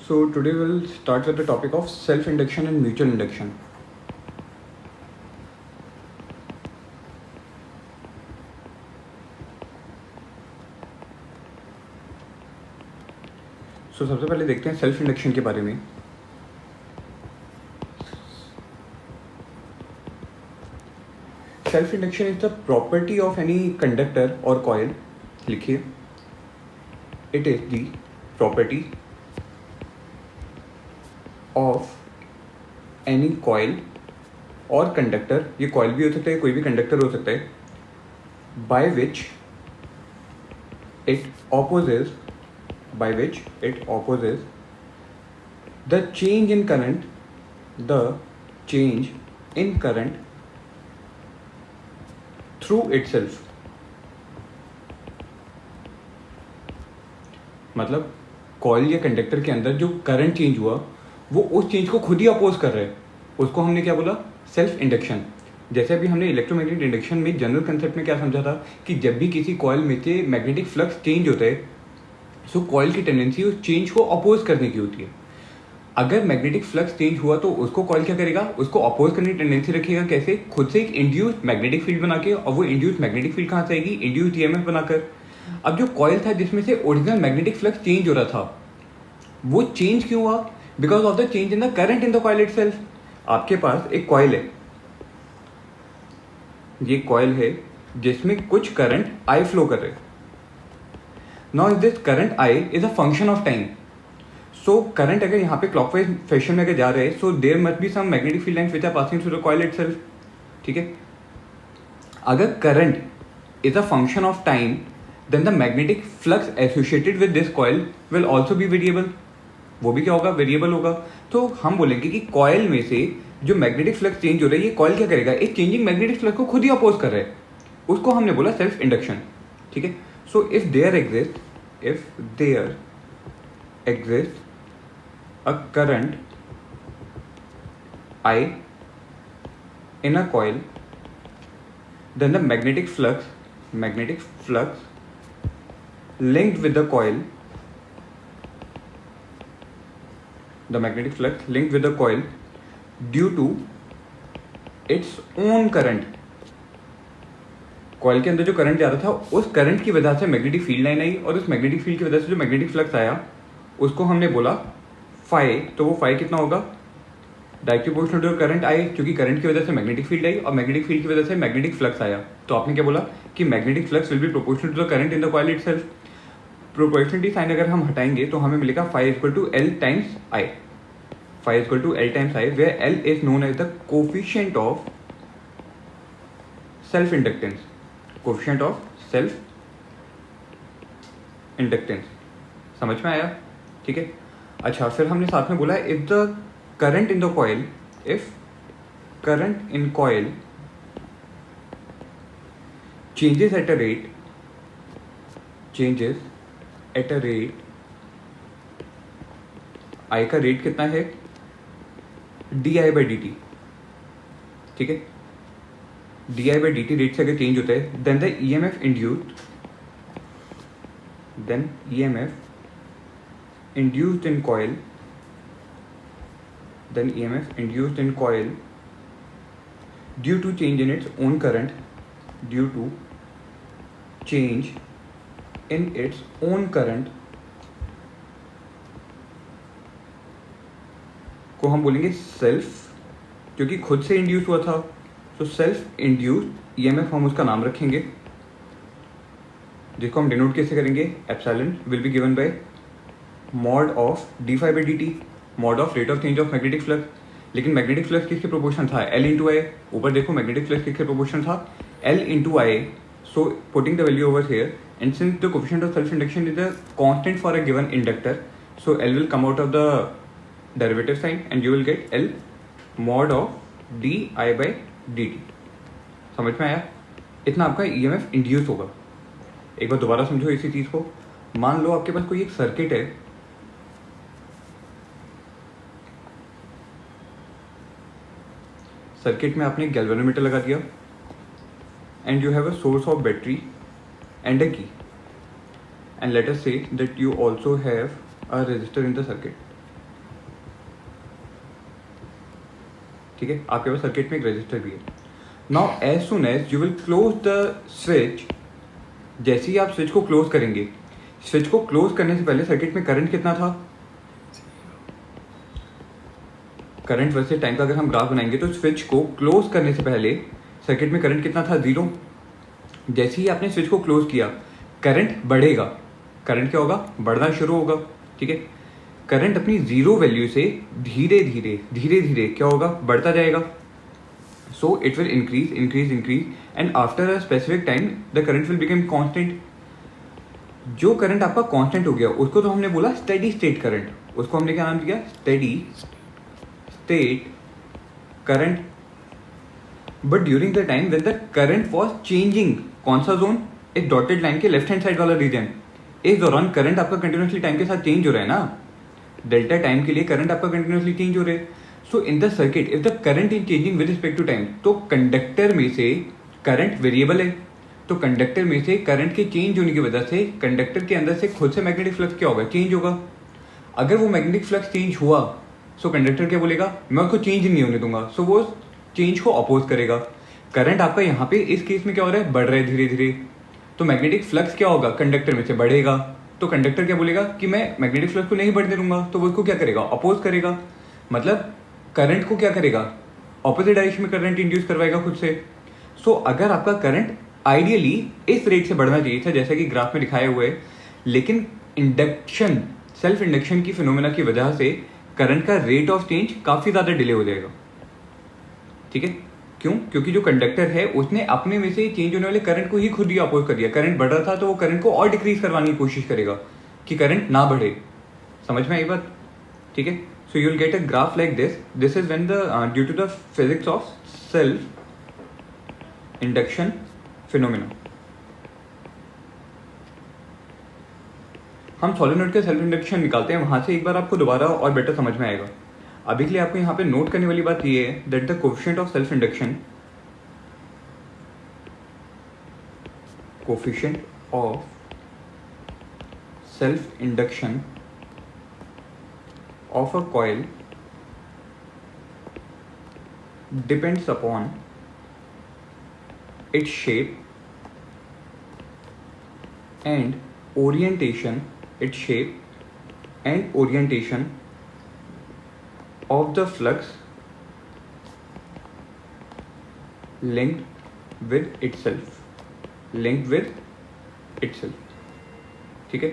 So today we'll start with the topic of self-induction and mutual induction. So सबसे पहले देखते हैं self induction के बारे में. Self induction is the property of any conductor और कॉइल. लिखिए, it is the property of any coil और कंडक्टर. ये कॉइल भी हो सकता है, कोई भी कंडक्टर हो सकता है. By which it opposes the change in current through itself. मतलब कॉइल या कंडक्टर के अंदर जो करंट चेंज हुआ वो उस चेंज को खुद ही अपोज कर रहे हैं. उसको हमने क्या बोला? Self induction. जैसे अभी हमने इलेक्ट्रोमैग्नेटिक इंडक्शन में जनरल कंसेप्ट में क्या समझा था कि जब भी किसी कॉइल में से मैग्नेटिक फ्लक्स चेंज होता है सो कॉइल की टेंडेंसी उस चेंज को अपोज करने की होती है. अगर मैग्नेटिक फ्लक्स चेंज हुआ तो उसको कॉइल क्या करेगा? उसको अपोज करने की टेंडेंसी रखेगा. कैसे? खुद से एक इंड्यूस्ड मैग्नेटिक फील्ड बना के. और वो इंड्यूस्ड मैग्नेटिक फील्ड कहाँ से आएगी? इंड्यूस्ड ईएमएफ बनाकर. अब जो कॉइल था जिसमें से ओरिजिनल मैग्नेटिक फ्लक्स चेंज हो रहा था वो चेंज क्यों हुआ? Because of the change in the current in the coil itself. आपके पास एक कॉइल है, ये कॉइल है जिसमें कुछ करंट आई फ्लो कर रहे. Now this current I is a function of time. So current अगर यहाँ पे क्लॉकवाइज फैशन में अगर जा रहे हैं so there must be some magnetic field lines which are passing through the coil itself. ठीक है. अगर current is a function of time then the magnetic flux associated with this coil will also be variable. वो भी क्या होगा? Variable होगा. तो हम बोलेंगे कि कॉइल में से जो मैग्नेटिक फ्लक्स चेंज हो रहा है ये कॉइल क्या करेगा? एक चेंजिंग मैग्नेटिक फ्लक्स को खुद ही अपोज कर रहा है. उसको हमने बोला सेल्फ इंडक्शन. ठीक है. So if there exist a current I in a coil, then the magnetic flux linked with the coil, due to its own current. Coil के अंदर जो करंट जा रहा था उस करंट की वजह से मैग्नेटिक फील्ड लाइन आई और उस मैग्नेटिक फील्ड की वजह से जो मैग्नेटिक फ्लक्स आया उसको हमने बोला फाई. तो वो फाई कितना होगा? Directly proportional to current I, क्योंकि करंट की वजह से मैग्नेटिक फील्ड आई और मैग्नेटिक फील्ड की वजह से मैग्नेटिक फ्लक्स आया. तो आपने क्या बोला कि magnetic flux will be proportional to the current in the coil itself. Proportionality sign अगर हम हटाएंगे तो हमें मिलेगा phi equal to L times I. Phi equal to L times I where L is known as the coefficient of self inductance. Coefficient of self inductance. समझ में आया? ठीक है. अच्छा, फिर हमने साथ में बोला if the current in the coil, if current in coil changes at a rate, I का रेट कितना है? D I by D T. ठीक है. D I by D T rate से अगर चेंज होता है then the E M F induced in coil due to change in its own current को हम बोलेंगे सेल्फ, क्योंकि खुद से इंड्यूस हुआ था. तो सेल्फ इंड्यूस्ड ईएमएफ हम उसका नाम रखेंगे जिसको हम डिनोट कैसे करेंगे? Epsilon will be given by mod of d phi by D t, mod of rate of change of magnetic flux. लेकिन मैग्नेटिक फ्लक्स किसके प्रोपोर्शन था? L into I. ऊपर देखो मैग्नेटिक फ्लक्स किसके प्रोपोर्शन था? L into I. So putting the value over here and since the coefficient of self induction is a constant for a given inductor so L will come out of the derivative sign and you will gate L mod of D I by D T. समझ में आया? इतना आपका EMF induce होगा. एक बार दोबारा समझो इसी चीज को. मान लो आपके पास कोई एक सर्किट है, सर्किट में आपने एक गैल्वेनोमीटर लगा दिया and you have a source of battery and a key, and let us say that you also have a resistor in the circuit. ठीक है, आपके पास सर्किट में एक रजिस्टर भी है। Now as soon as you will close the switch, जैसे ही आप स्विच को क्लोज करेंगे, स्विच को क्लोज करने से पहले सर्किट में करंट कितना था, करंट वर्सेस टाइम का अगर हम ग्राफ बनाएंगे तो स्विच को क्लोज करने से पहले सर्किट में करंट कितना था, 0। जैसे ही आपने स्विच को क्लोज किया करंट बढ़ेगा, करंट क्या होगा, बढ़ना शुरू होगा, ठीक है। करंट अपनी 0 वैल्यू से धीरे धीरे क्या होगा, बढ़ता जाएगा। So it will increase and after a specific time the current will become constant. जो करंट आपका कांस्टेंट हो गया उसको तो हमने बोला स्टेडी स्टेट करंट, उसको हमने क्या नाम दिया, steady state current. But during the time when the current was changing, कौन सा जोन, इस डॉटेड लाइन के लेफ्ट हैंड साइड वाला रीजन, इस दौरान करंट आपका कंटिन्यूसली टाइम के साथ चेंज हो रहा है ना, डेल्टा टाइम के लिए करंट आपका कंटिन्यूसली चेंज हो रहा है। So in the circuit if the current is changing with respect to time, तो कंडक्टर में से करंट वेरिएबल है, तो कंडक्टर में से करंट के चेंज होने की वजह से कंडक्टर के अंदर से खुद से मैग्नेटिक फ्लक्स क्या होगा, चेंज होगा। अगर वो मैग्नेटिक फ्लक्स चेंज हुआ सो कंडक्टर क्या बोलेगा, मैं उसको चेंज नहीं होने दूंगा, सो वो चेंज को अपोज करेगा। करंट आपका यहाँ पे इस केस में क्या हो रहा है, बढ़ रहा है धीरे धीरे, तो मैग्नेटिक फ्लक्स क्या होगा, कंडक्टर में से बढ़ेगा, तो कंडक्टर क्या बोलेगा कि मैं मैग्नेटिक फ्लक्स को नहीं बढ़ने दूंगा, तो वो उसको क्या करेगा, अपोज करेगा। मतलब करंट को क्या करेगा, ऑपोजिट डायरेक्शन में करंट इंड्यूस करवाएगा खुद से। सो अगर आपका करंट आइडियली इस रेट से बढ़ना चाहिए था जैसा कि ग्राफ में दिखाया हुआ है, लेकिन इंडक्शन, सेल्फ इंडक्शन की फिनोमेना की वजह से करंट का रेट ऑफ चेंज काफी ज्यादा डिले हो जाएगा, ठीक है। क्यों, क्योंकि जो कंडक्टर है उसने अपने में से चेंज होने वाले करंट को ही खुद ही अपोज कर दिया। करंट बढ़ रहा था तो वो करंट को और डिक्रीज करवाने की कोशिश करेगा कि करंट ना बढ़े। समझ में आई बात, ठीक है। So you will get a graph like this is when the due to the physics of self induction phenomena. हम सोलेनॉइड का सेल्फ इंडक्शन निकालते हैं, वहां से एक बार आपको दोबारा और बेटर समझ में आएगा। अभी के लिए आपको यहाँ पे नोट करने वाली बात ये है that the coefficient of self induction, coefficient of self induction of a coil depends upon its shape and orientation, its shape and orientation of the flux linked with itself, ठीक है।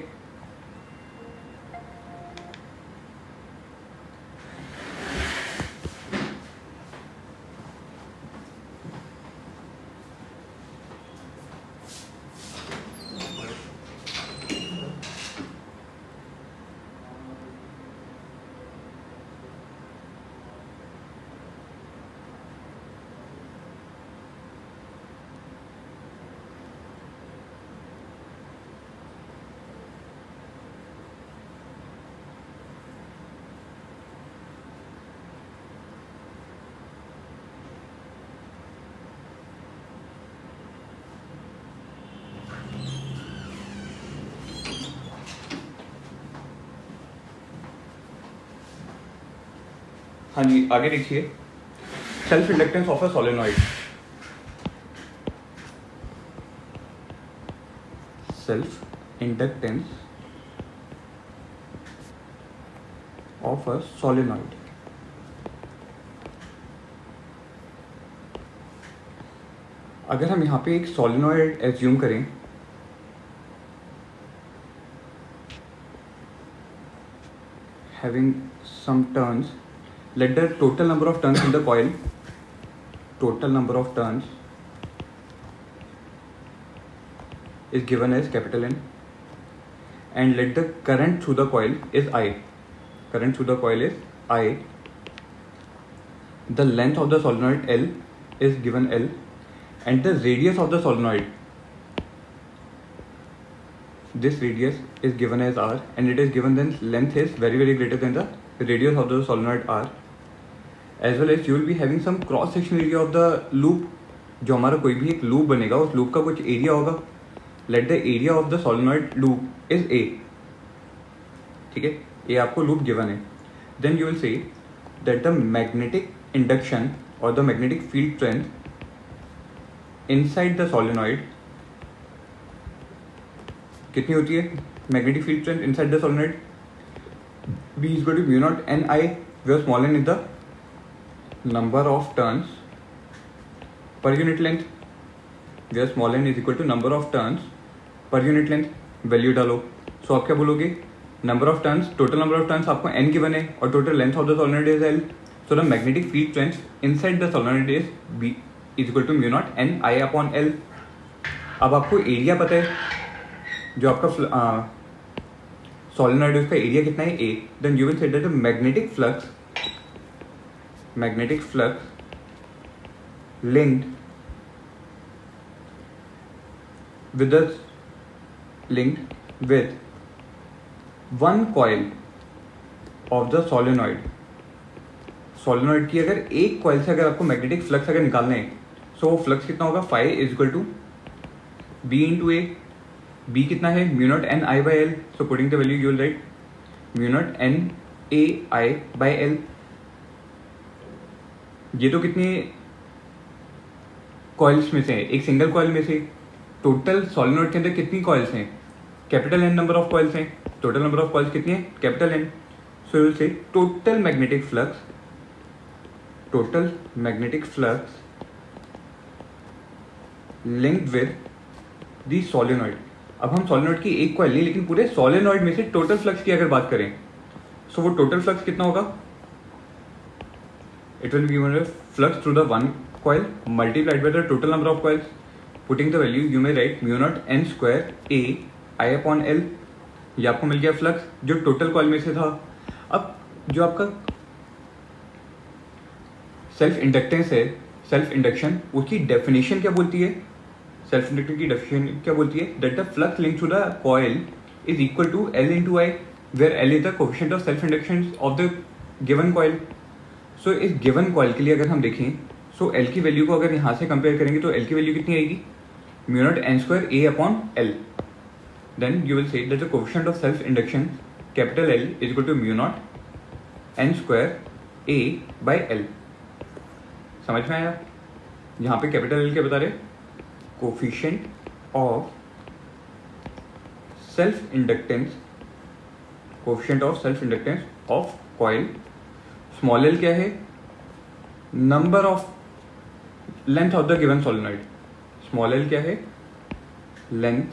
हाँ जी, आगे देखिए, self inductance of a solenoid. Self inductance of a solenoid. अगर हम यहाँ पे एक सोलेनॉइड एज्यूम करें, having some turns, let the total number of turns in the coil, total number of turns is given as capital N, and let the current through the coil is I. Current through the coil is I. The length of the solenoid L is given L, and the radius of the solenoid, this radius is given as R, and it is given then length is very greater than the radius of the solenoid R. As well as you will be having some cross section area of the loop, जो हमारा कोई भी एक loop बनेगा उस loop का कुछ area होगा। Let the area of the solenoid loop is A, ठीक है, ये आपको लूप गिवन है। Then you will say that the magnetic induction or the magnetic field strength inside the solenoid कितनी होती है? Magnetic field strength inside the solenoid B is equal to mu naught n I, where small n is the number of turns per unit length, where small n is equal to number of turns per unit length. Value डालो. सो आप क्या बोलोगे? Number of turns, total number of turns आपको n given है और total length of the solenoid is l. So the magnetic field strength inside the solenoid is B is equal to mu naught n I upon l. अब आपको area पता है, जो आपका solenoid है उसका एरिया कितना है? A. Then you will say that the magnetic flux linked with one coil of the solenoid. Solenoid की अगर एक कॉइल से अगर आपको मैग्नेटिक फ्लक्स अगर निकालना है, सो वो फ्लक्स कितना होगा? Phi is equal to B into A. B कितना है? Mu naught N I by L. So putting the value you will write mu naught N A I by L. ये तो कितने कॉइल्स में से है? एक सिंगल कॉइल में से. टोटल सोलेनॉइड के अंदर कितनी कॉइल्स हैं? Capital N number of coils हैं. टोटल नंबर ऑफ कॉइल्स कितनी है? Capital N. So you will say total magnetic flux linked with the solenoid. अब हम सोलेनॉइड की एक कॉइल नहीं, लेकिन पूरे सोलेनॉइड में से टोटल फ्लक्स की अगर बात करें, सो वो टोटल फ्लक्स कितना होगा? It will be given flux through the one coil multiplied by the total number of coils. Putting the value you may write mu naught n square a I upon l. ये आपको मिल गया flux जो total coil में से था. अब जो आपका सेल्फ इंडक्टेंस है, सेल्फ इंडक्शन, उसकी डेफिनेशन क्या बोलती है? सेल्फ इंडक्टेंस की डेफिनेशन क्या बोलती है? That the flux link to the coil is equal to L into I, where L is the coefficient of self induction of the given coil. So इस given coil के लिए अगर हम देखें, सो L की वैल्यू को अगर यहाँ से कंपेयर करेंगे तो L की वैल्यू कितनी आएगी? Mu naught N square A upon L. Then you will say that the coefficient of self induction capital L is equal to mu naught N square A by L. समझ में आया? यहाँ पे capital L क्या बता रहे? Coefficient of self inductance of coil. Small l क्या है? Number of length of the given solenoid. Small l क्या है? Length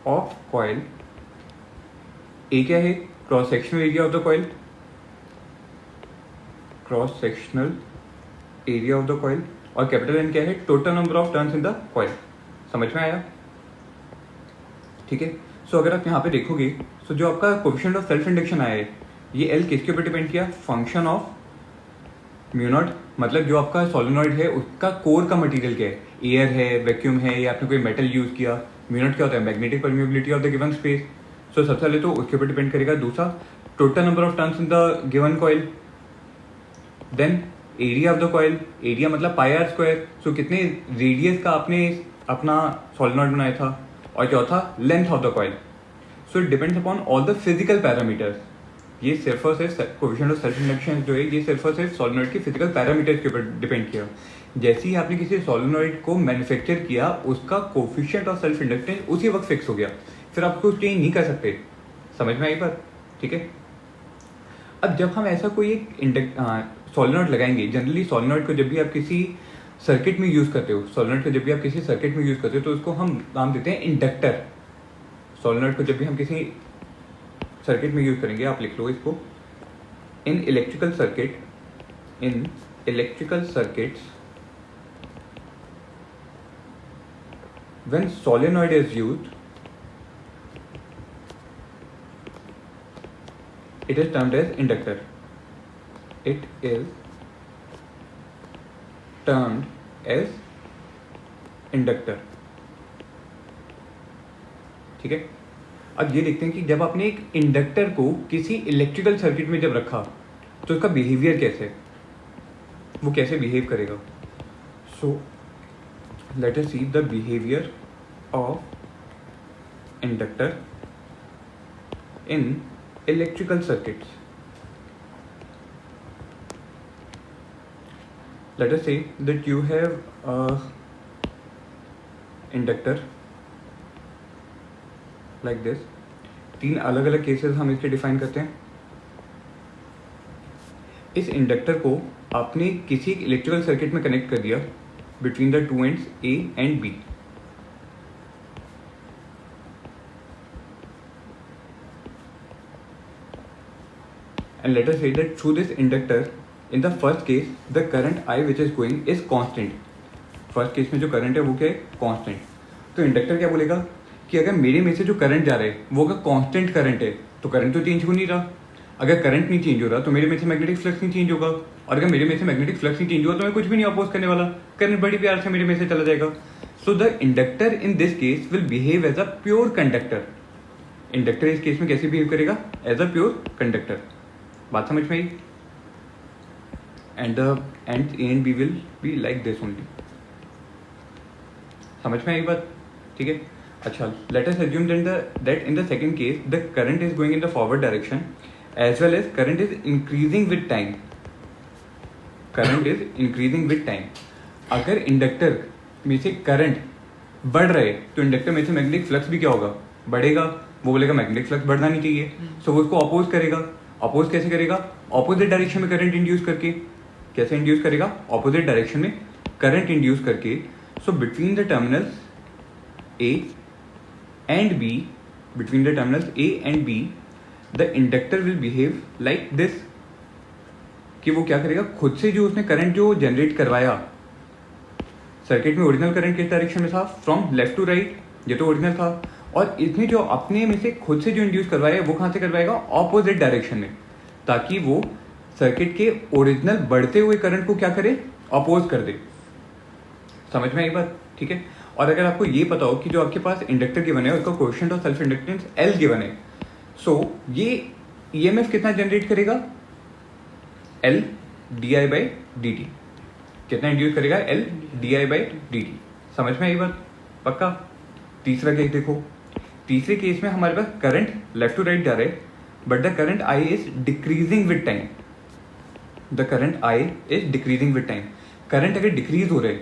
of coil. ए क्या है? Cross sectional area of the coil. और कैपिटल एन क्या है? Total number of turns in the coil. समझ में आया? ठीक है. सो अगर आप यहाँ पे देखोगे, सो जो आपका कोफिशिएंट ऑफ सेल्फ इंडक्शन आया है, ये एल किसके ऊपर डिपेंड किया? Function of mu naught. मतलब जो आपका सोलेनॉइड है उसका कोर का मटेरियल क्या है? एयर है, वैक्यूम है, या आपने कोई मेटल यूज किया. म्यू नॉट क्या होता है? Magnetic permeability of the given space. So सबसे पहले तो उसके ऊपर डिपेंड करेगा. दूसरा, total number of turns in the given coil. Then area of the coil. Area मतलब पाई आर स्क्वायर. सो कितने रेडियस का आपने अपना सोलेनॉइड बनाया था. और चौथा, length of the coil. So it depends upon all the physical parameters. ये सिर्फ और सिर्फ कोफिशिएंट ऑफ सेल्फ इंडक्शन जो है, ये सिर्फ और सिर्फ सोलेनॉइड के फिजिकल पैरामीटर्स के ऊपर डिपेंड किया. जैसे ही आपने किसी सोलेनॉइड को मैन्युफैक्चर किया, उसका कोफिशिएंट ऑफ सेल्फ इंडक्टेंस उसी वक्त फिक्स हो गया. फिर आप उसको चेंज नहीं कर सकते. समझ में आई बात? ठीक है. अब जब हम ऐसा कोई एक सोलेनॉइड लगाएंगे, जनरली सोलेनॉइड को जब भी आप किसी सर्किट में यूज करते हो, तो उसको हम नाम देते हैं इंडक्टर. सोलेनॉइड को जब भी हम किसी सर्किट में यूज करेंगे, आप लिख लो इसको. In electrical circuits when solenoid is used, it is termed as inductor. It is termed as inductor. ठीक है. अब ये देखते हैं कि जब आपने एक इंडक्टर को किसी इलेक्ट्रिकल सर्किट में जब रखा, तो उसका बिहेवियर कैसे, वो कैसे बिहेव करेगा. सो let us see the behaviour of inductor in electrical circuits. let us say that you have a inductor like this. 3 अलग अलग केसेस हम इसके डिफाइन करते हैं. इस इंडक्टर को आपने किसी इलेक्ट्रिकल सर्किट में कनेक्ट कर दिया between the two ends A and B. And let us say that through this inductor, in the first case, the current I which is going is constant. First case में जो current है वो क्या है? Constant. तो inductor क्या बोलेगा कि अगर मेरे में से जो करंट जा रहा है वो अगर कांस्टेंट करंट है तो करंट तो चेंज हो नहीं रहा. अगर करंट नहीं चेंज हो रहा तो मेरे में से मैग्नेटिक फ्लक्स नहीं चेंज होगा. और अगर मेरे में से मैग्नेटिक फ्लक्स नहीं चेंज हुआ तो मैं कुछ भी नहीं अपोज करने वाला. करंट बड़ी प्यार से मेरे में से चला जाएगा. So the inductor in this case will behave as a pure conductor. Inductor इस केस में कैसे बिहेव करेगा? As a pure conductor. बात समझ में आई? And the end A and B will be like this only. समझ में आई बात? ठीक है. अच्छा, let us assume that in the second case the current is going in the forward direction as well as current is increasing with time. Current is increasing with time. अगर inductor में से करंट बढ़ रहे तो inductor में से magnetic flux भी क्या होगा? बढ़ेगा. वो बोलेगा मैग्नेटिक फ्लक्स बढ़ना नहीं चाहिए, सो वो उसको अपोज करेगा. अपोज कैसे करेगा? ऑपोजिट डायरेक्शन में करंट इंड्यूस करके. कैसे इंड्यूस करेगा? ऑपोजिट डायरेक्शन में करंट इंड्यूस करके. So between the terminals A and B, between the terminals A and B the inductor will behave like this. कि वो क्या करेगा? खुद से जो उसने करंट जो जनरेट करवाया सर्किट में, ओरिजिनल करंट किस डायरेक्शन में था? From left to right. ये तो ओरिजिनल था. और इसने जो अपने में से खुद से जो इंड्यूस करवाया वो कहां से करवाएगा? ऑपोजिट डायरेक्शन में, ताकि वो सर्किट के ओरिजिनल बढ़ते हुए करंट को क्या करे? अपोज कर दे. समझ में आई बात? ठीक है. और अगर आपको ये पता हो कि जो आपके पास इंडक्टर गिवन है उसका coefficient of self inductance L given है, सो ये ईएमएफ कितना जनरेट करेगा? L di by dt. कितना इंड्यूस करेगा? L di by dt. समझ में आई बात? पक्का. तीसरा केस देखो. तीसरे केस में हमारे पास करंट लेफ्ट टू राइट जा रहे, but the current I is decreasing with time. The current I is decreasing with time. Current अगर डिक्रीज हो रहे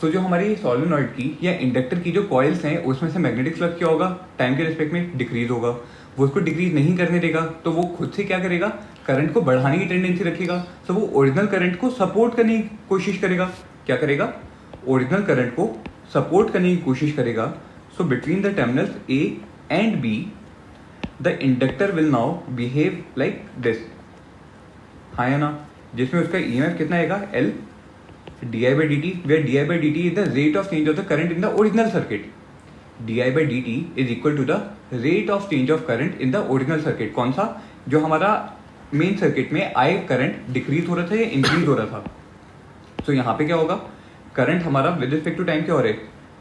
तो जो हमारी सोलेनॉइड की या इंडक्टर की जो कॉइल्स हैं उसमें से मैग्नेटिक फ्लक्स क्या होगा? टाइम के रिस्पेक्ट में डिक्रीज होगा. वो उसको डिक्रीज नहीं करने देगा तो वो खुद से क्या करेगा? करंट को बढ़ाने की टेंडेंसी रखेगा. तो वो ओरिजिनल करंट को सपोर्ट करने की कोशिश करेगा. क्या करेगा? ओरिजिनल करंट को सपोर्ट करने की कोशिश करेगा. सो between the terminals A and B the inductor will now behave like this. हाँ या ना? जिसमें उसका ईएमएफ कितना आएगा? L di by dt, where di by dt is the rate of change of the current in the original circuit. di by dt is equal to the rate of change of current in the original circuit. कौन सा? जो हमारा main circuit में I current decrease हो रहा था या increase हो रहा था. तो यहाँ पे क्या होगा? करंट हमारा विद रिस्पेक्ट टू टाइम क्या हो रहे?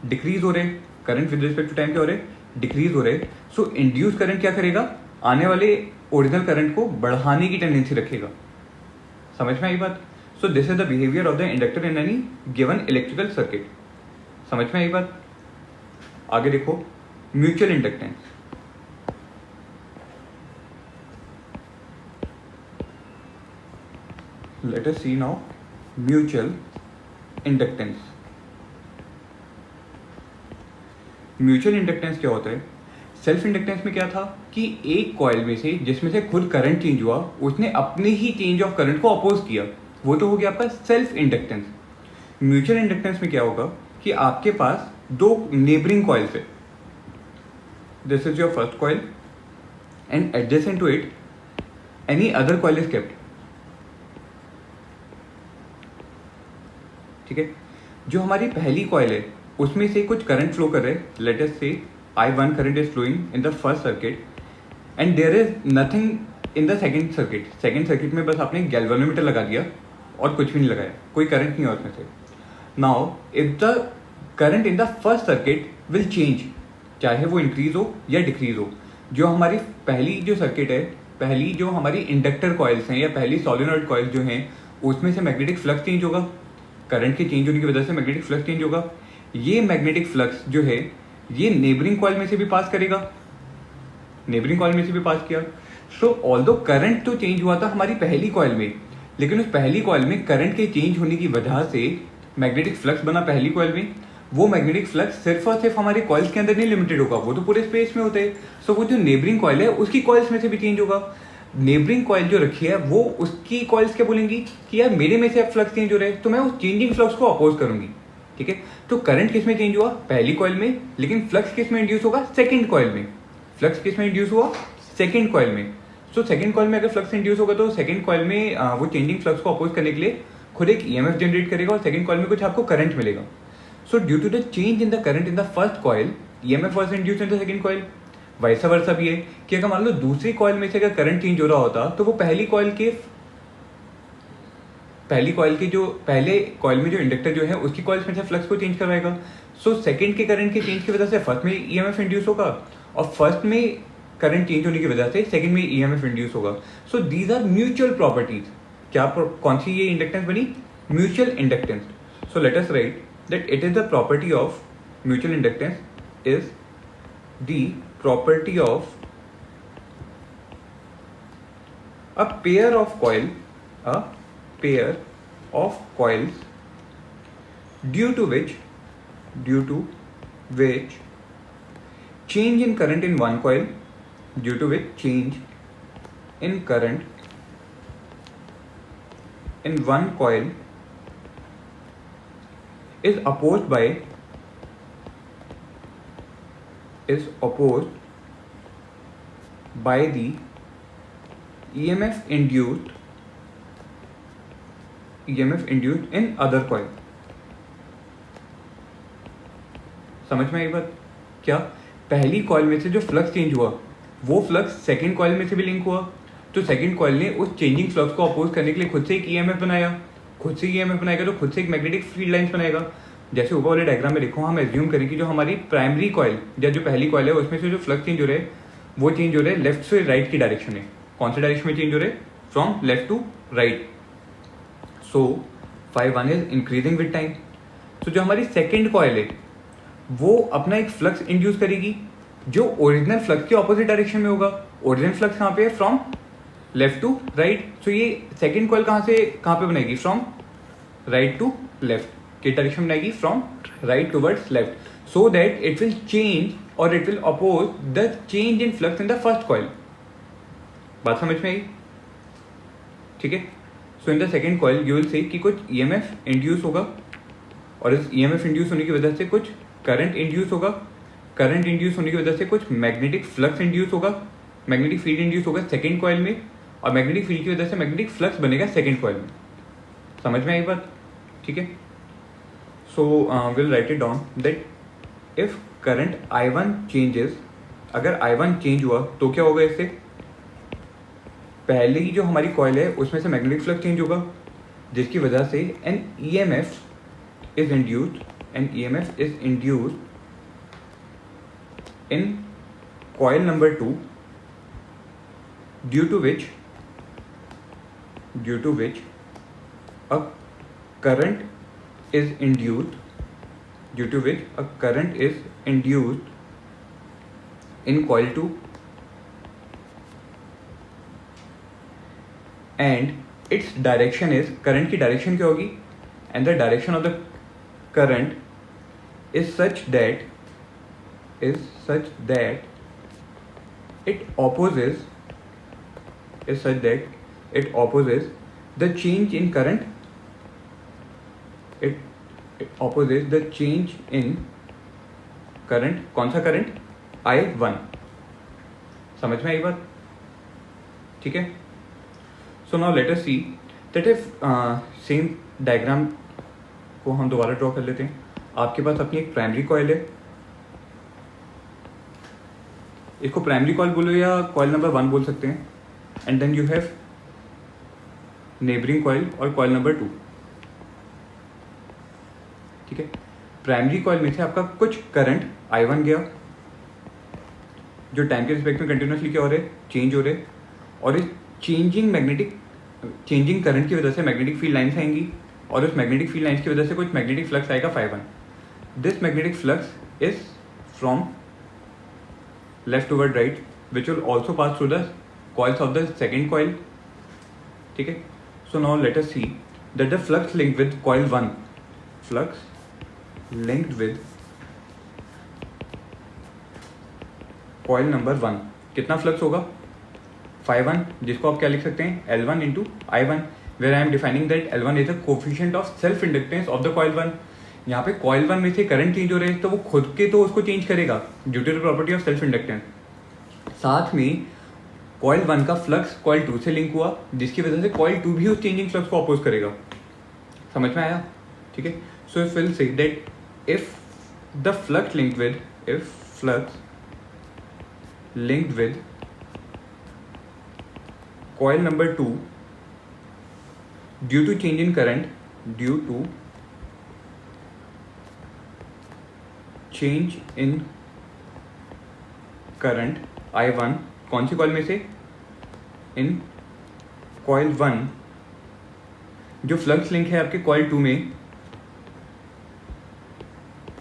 डिक्रीज हो रहे. Current with respect to time क्या हो रहे? डिक्रीज हो रहे. सो इंड्यूस करंट क्या करेगा? आने वाले ओरिजिनल करंट को बढ़ाने की टेंडेंसी रखेगा. समझ में आई बात? So this is the behaviour of the inductor in any given electrical circuit. समझ में आई बात? आगे देखो, mutual inductance. Let us see now mutual inductance. Mutual inductance क्या होता है? सेल्फ इंडक्टेंस में क्या था कि एक कॉइल में से जिसमें से खुद करंट चेंज हुआ उसने अपने ही चेंज ऑफ करंट को अपोज किया. वो तो हो गया आपका सेल्फ इंडक्टेंस. म्यूचुअल इंडक्टेंस में क्या होगा कि आपके पास दो नेबरिंग कॉइल्स है. This is your first coil and adjacent to it any other coil is kept. ठीक है. जो हमारी पहली कॉइल है उसमें से कुछ करंट फ्लो कर रहे हैं. लेट अस से I1 current is flowing in the first circuit and there is nothing in the second circuit. Second circuit में बस आपने गैल्वेनोमीटर लगा दिया और कुछ भी नहीं लगाया, कोई करंट नहीं है उसमें से. Now if the current in the first circuit will change, चाहे वो इंक्रीज हो या डिक्रीज हो, जो हमारी पहली जो सर्किट है, पहली जो हमारी इंडक्टर कॉइल्स हैं या पहली सोलेनॉइड कॉइल्स जो हैं उसमें से मैग्नेटिक फ्लक्स चेंज होगा. करंट के चेंज होने की वजह से मैग्नेटिक फ्लक्स चेंज होगा. ये मैग्नेटिक फ्लक्स जो है ये नेबरिंग कॉइल में से भी पास करेगा. नेबरिंग कॉइल में से भी पास किया. सो ऑल्दो करंट तो चेंज हुआ था हमारी पहली कॉइल में, लेकिन उस पहली कॉइल में करंट के चेंज होने की वजह से मैग्नेटिक फ्लक्स बना पहली कॉइल में। वो मैग्नेटिक फ्लक्स सिर्फ और सिर्फ हमारे कॉइल्स के अंदर नहीं लिमिटेड होगा, वो तो पूरे स्पेस में होते हैं। सो वो जो नेबरिंग कॉइल है उसकी कॉइल्स में से भी चेंज होगा। नेबरिंग कॉइल जो रखी है वो उसकी कॉइल्स क्या बोलेंगी कि यार मेरे में से अब फ्लक्स चेंज हो रहा है, तो मैं उस चेंजिंग फ्लक्स को अपोज करूंगी। ठीक है, तो करंट किस में चेंज हुआ? पहली कॉइल में। लेकिन फ्लक्स किस में इंड्यूस होगा? सेकंड कॉइल में। फ्लक्स किस में इंड्यूस हुआ? सेकंड कॉइल में। सो सेकंड कॉइल में अगर फ्लक्स इंड्यूस होगा तो सेकंड कॉइल में वो चेंजिंग फ्लक्स को अपोज करने के लिए खुद एक ईएमएफ जनरेट करेगा और सेकंड कॉइल में कुछ आपको करंट मिलेगा। So due to the change in the current in the first coil, EMF was induced in the second coil. Vice versa भी है कि अगर मान लो दूसरी कॉइल में से अगर करंट चेंज हो रहा होता तो वो पहले कॉइल में जो इंडक्टर जो है उसकी कॉइल्स में से फ्लक्स को चेंज करवाएगा। सो सेकंड के करंट के चेंज की वजह से फर्स्ट में ईएमएफ इंड्यूस होगा और फर्स्ट में करंट चेंज होने की वजह से सेकंड में ईएमएफ इंड्यूस होगा। So these are mutual properties. कौन सी ये इंडक्टेंस बनी? Mutual inductance. So let us write that it is the property of mutual inductance is the property of a pair of coils due to which change in current in one coil is opposed by the EMF induced in other coil। समझ में आई बात? क्या पहली coil में से जो flux change हुआ वो फ्लक्स सेकंड कॉइल में से भी लिंक हुआ, तो सेकंड कॉइल ने उस चेंजिंग फ्लक्स को अपोज करने के लिए खुद से एक ईएमएफ बनाया। खुद से ईएमएफ बनाएगा तो खुद से एक मैग्नेटिक फील्ड लाइंस बनाएगा। जैसे ऊपर वाले डायग्राम में देखो, हम एज्यूम करें कि जो हमारी प्राइमरी कॉइल या जो पहली कॉइल है उसमें से जो फ्लक्स चेंज हो रहे हैं वो चेंज हो रहे हैं लेफ्ट से राइट की डायरेक्शन में। कौन से डायरेक्शन में चेंज हो रहे? From left to right. So φ1 is increasing with time. तो जो हमारी सेकेंड कॉइल है वो अपना एक फ्लक्स इंड्यूस करेगी जो ओरिजिनल फ्लक्स के ऑपोजिट डायरेक्शन में होगा। ओरिजिनल फ्लक्स कहाँ पे है? From left to right. So ये सेकेंड कॉइल कहाँ पे बनाएगी? फ्रॉम राइट टू लेफ्ट के डायरेक्शन बनाएगी, from right towards left, so that it will change और it will oppose the change in flux in the first coil. बात समझ में आई? ठीक है। So in the second coil you will see कि कुछ ईएमएफ इंड्यूस होगा और इस ईएमएफ इंड्यूस होने की वजह से कुछ करंट इंड्यूस होगा। करंट इंड्यूस होने की वजह से कुछ मैग्नेटिक फ्लक्स इंड्यूस होगा, मैग्नेटिक फील्ड इंड्यूस होगा सेकेंड कॉइल में, और मैग्नेटिक फील्ड की वजह से मैग्नेटिक फ्लक्स बनेगा सेकेंड कॉइल में। समझ में आई बात? ठीक है। So will write it down that if current I1 changes, अगर I1 चेंज हुआ तो क्या होगा? इससे पहले ही जो हमारी कॉइल है उसमें से मैग्नेटिक फ्लक्स चेंज होगा जिसकी वजह से an EMF is induced in coil number 2 due to which a current is induced in coil 2 and its direction is, current की direction क्या होगी? and the direction of the current is such that it opposes the change in current. It opposes the change in current. कौन सा current? I1। समझ में आई बात? ठीक है। So now let us see that if same diagram को हम दोबारा ड्रॉ कर लेते हैं। आपके पास अपनी एक प्राइमरी कॉइल है, इसको प्राइमरी कॉइल बोलो या कॉइल नंबर 1 बोल सकते हैं, and then you have neighbouring coil और कॉइल नंबर 2। ठीक है। प्राइमरी कॉइल में से आपका कुछ करंट I1 गया जो टाइम के रिस्पेक्ट में कंटिन्यूसली क्या हो रहे? चेंज हो रहे, और इस चेंजिंग करंट की वजह से मैग्नेटिक फील्ड लाइन्स आएंगी और उस मैग्नेटिक फील्ड लाइन्स की वजह से कुछ मैग्नेटिक फ्लक्स आएगा φ1। This magnetic flux is from left toward right which will also pass through the coils of the second coil। ठीक है। So now let us see that the flux linked with coil 1, flux linked with coil number 1, कितना flux होगा? phi1, जिसको आप क्या लिख सकते हैं? L1 into I1, where I am defining that L1 is the coefficient of self inductance of the coil 1. यहाँ पे coil 1 में से करंट चेंज हो रहे हैं तो वो खुद के तो उसको चेंज करेगा due to the property of self inductance. साथ में कॉइल 1 का फ्लक्स कॉइल 2 से लिंक हुआ, जिसकी वजह से कॉइल 2 भी उस चेंजिंग फ्लक्स को अपोज करेगा. समझ में आया? ठीक है. So if will say that if the flux linked with coil number 2 due to change in current I1, कौन सी कॉइल में से? In coil 1. जो फ्लक्स लिंक है आपके कॉइल 2 में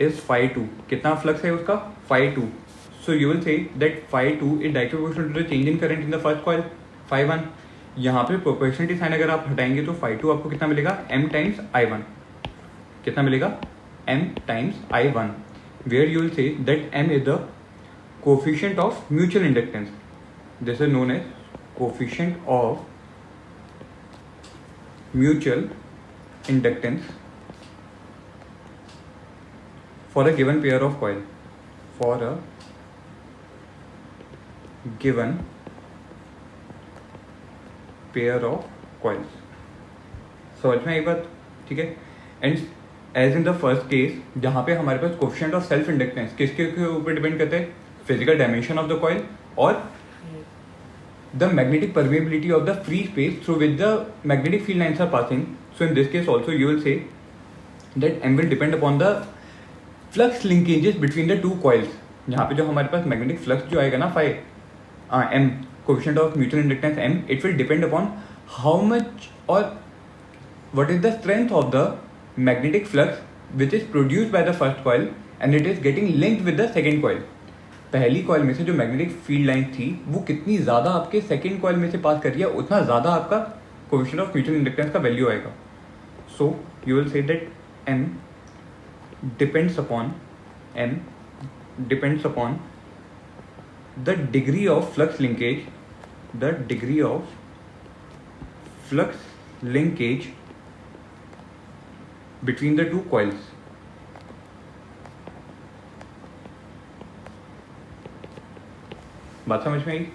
इज phi2. कितना फ्लक्स है उसका? phi2. So you will say that phi2 is directly proportional to the change in current in the first coil phi1. यहाँ पे प्रोपोर्शनलिटी साइन अगर आप हटाएंगे तो phi2 आपको कितना मिलेगा? m times I1. कितना मिलेगा? m times I1, where you will say that m is the coefficient of mutual inductance. This is known as coefficient of mutual inductance for a given pair of coil. For a given pair of coils. समझ में आई बात? ठीक है. And as in the first case जहां पे हमारे पास कोफिशिएंट ऑफ सेल्फ इंडक्टेंस किसके ऊपर डिपेंड करते हैं? Physical dimension of the coil और the magnetic permeability of the free space through which the magnetic field lines are passing. So in this case also you will say that M will depend upon the flux linkages between the two coils. यहाँ पे जो हमारे पास magnetic flux जो आएगा ना m, coefficient of mutual inductance m, it will depend upon how much or what is the strength of the magnetic flux which is produced by the first coil and it is getting linked with the second coil. पहली coil में से जो magnetic field line थी वो कितनी ज़्यादा आपके second coil में से पास कर रही है, उतना ज़्यादा आपका कोएफिशिएंट ऑफ म्यूचुअल इंडक्टेंस का वैल्यू आएगा. सो you will say that m depends upon the degree of flux linkage between the two coils. बात समझ में आई?